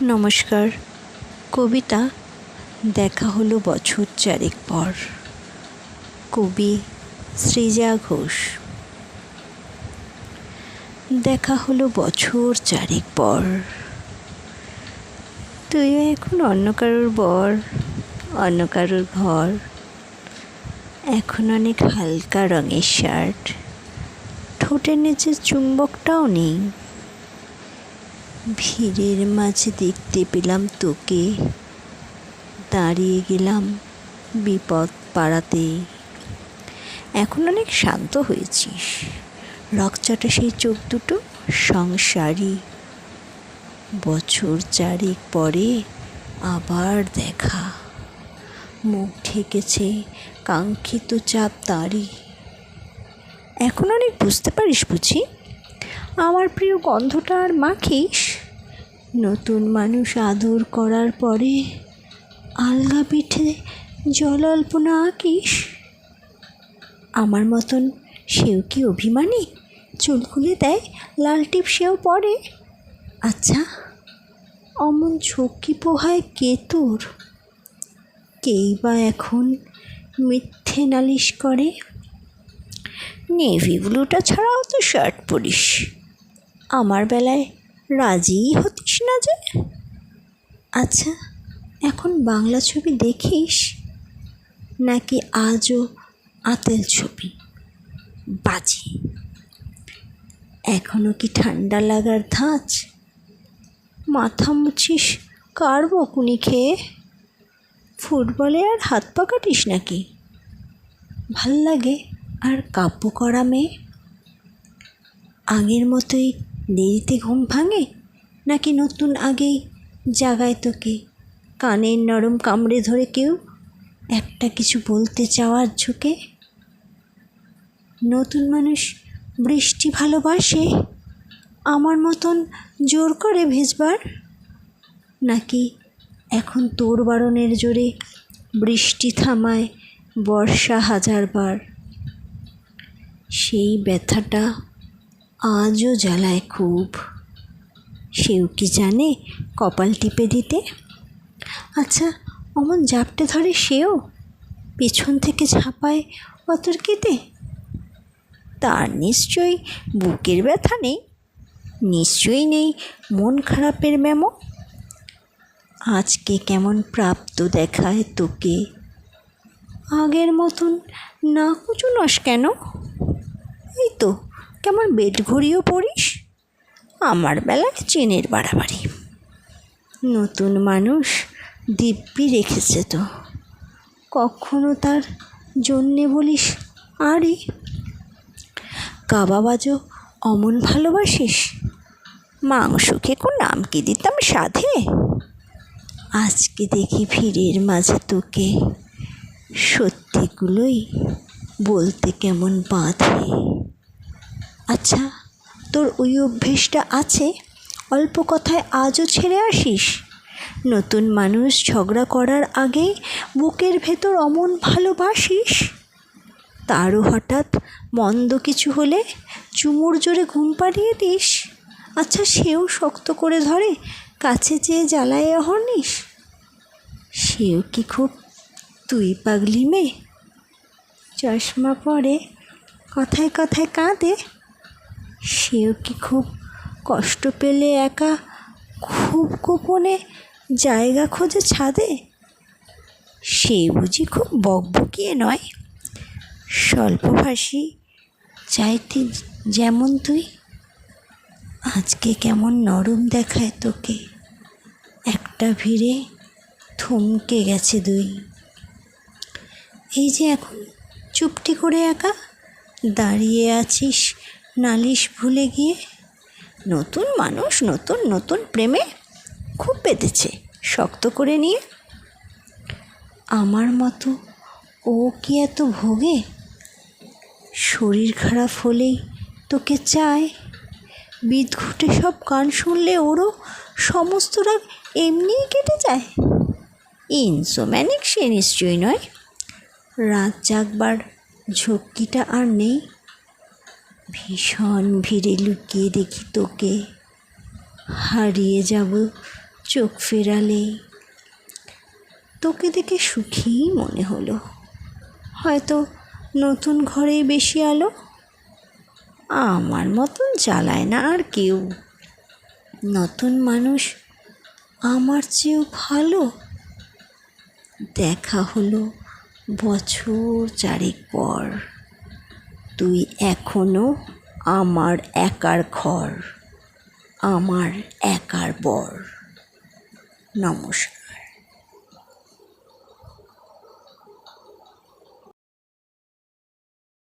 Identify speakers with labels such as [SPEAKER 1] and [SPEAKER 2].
[SPEAKER 1] নমস্কার। কবিতা দেখা হলো বছর চারেক পর। কবি সৃজা ঘোষ। দেখা হলো বছর চারেক পর, তুইও এখন অন্য কারোর বর, অন্য কারোর ঘর। এখন অনেক হালকা রঙের শার্ট, ঠোঁটের নিচে চুম্বকটাও নেই। ভিড়ের মাঝে দেখতে পেলাম তোকে, দাঁড়িয়ে গেলাম বিপদ পাড়াতে। এখন অনেক শান্ত হয়েছিস, রকচটা সেই চোখ দুটো সংসারী। বছর চারেক পরে আবার দেখা, মুখ ঢেকেছে কাঙ্ক্ষিত চাপ তারই। এখন অনেক বুঝতে পারিস বুঝি, আমার প্রিয় গন্ধটা আর মাখিস। নতুন মানুষ আদর করার পরে আলগা পিঠে জল অল্পনা আঁকিস। আমার মতন সেও কি অভিমানী, চুল খুলে দেয়, লাল টিপ সেও পরে? আচ্ছা, অমন ঝক্কি পোহায় কে তোর? কেই বা এখন মিথ্যে নালিশ করে? নেভি ব্লুটা ছাড়াও তো শার্ট পরিস, আমার বেলায় রাজিই হতিস না যে। আচ্ছা, এখন বাংলা ছবি দেখিস নাকি আজও আতেল ছবি? বাজে। এখনো কি ঠান্ডা লাগার ধাঁচ? মাথা মুছিস কার বকুনি খেয়ে? ফুটবলে আর হাত পা কাটিস নাকি? ভাল লাগে আর কাব্য করা মেয়ে? আগের মতোই দেরিতে ঘুম ভাঙে, নাকি নতুন আগেই জাগায় তোকে কানের নরম কামড়ে ধরে কেউ একটা কিছু বলতে চাওয়ার ঝুঁকে? নতুন মানুষ বৃষ্টি ভালোবাসে আমার মতন জোর করে ভেজবার, নাকি এখন তোর বারণের জোরে বৃষ্টি থামায় বর্ষা হাজারবার? সেই ব্যথাটা আজও জ্বালায় খুব, সেও কি জানে কপাল টিপে দিতে? আচ্ছা, অমন জাপটে ধরে সেও, পেছন থেকে ঝাঁপায় অতর্কিতে? তার নিশ্চয়ই বুকের ব্যথা নেই, নিশ্চয়ই নেই মন খারাপের মেমো। আজকে কেমন প্রাপ্ত দেখায় তোকে, আগের মতন না কুচুনস কেন? এই তো কেমন বেড ঘড়িও পড়িস, আমার বেলায় চেনের বাড়াবাড়ি। নতুন মানুষ দিব্যি রেখেছে তো, কখনো তার জন্যে বলিস আরে? কাবাবাজও অমন ভালোবাসিস, মাংস খেকো নাম কি দিতাম সাধে। আজকে দেখি ভিড়ের মাঝে তোকে, সত্যিগুলোই বলতে কেমন বাঁধে। আচ্ছা, তোর ওই অভ্যেসটা আছে, অল্প কথায় আজও ছেড়ে আসিস? নতুন মানুষ ঝগড়া করার আগে বুকের ভেতর অমন ভালোবাসিস? তারও হঠাৎ মন্দ কিছু হলে চুমুর জোরে ঘুম পাড়িয়ে দিস? আচ্ছা, সেও শক্ত করে ধরে কাছে চেয়ে জ্বালায় অহর্নিশ? সেও কি খুব তুই পাগলি মেয়ে, চশমা পরে কথায় কথায় কাঁদে? সেও কি খুব কষ্ট পেলে একা খুব গোপনে জায়গা খোঁজে ছাদে? সে বুঝি খুব বকবকিয়ে নয়, স্বল্পভাষী, চাইতে যেমন তুই? আজকে কেমন নরম দেখায় তোকে, একটা ভিড়ে থমকে গেছে দুই। এই যে এখন চুপটি করে একা দাঁড়িয়ে আছিস নালিশ ভুলে গিয়ে। নতুন মানুষ নতুন নতুন প্রেমে খুব পেতেছে শক্ত করে নিয়ে। আমার মতো ও কি এত ভোগে? শরীর খারাপ হলেই তোকে চায়, বিদঘুটে সব গান শুনলে ওরও সমস্ত রাগ এমনিই কেটে যায়। ইনসোম্যানিক সে নিশ্চয়ই নয়, রাত জাগবার ঝক্কিটা আর নেই। ভীষণ ভিড়ে লুকিয়ে দেখি তোকে, হারিয়ে যাব চোখ ফেরালে তোকে দেখে সুখী মনে হলো। হয়তো নতুন ঘরেই বেশি আলো, আমার মতন জ্বালায় না আর কেউ। নতুন মানুষ আমার চেয়েও ভালো। দেখা হলো বছর চারেক পর, তুই এখনো আমার একার ঘর, আমার একার বর। নমস্কার।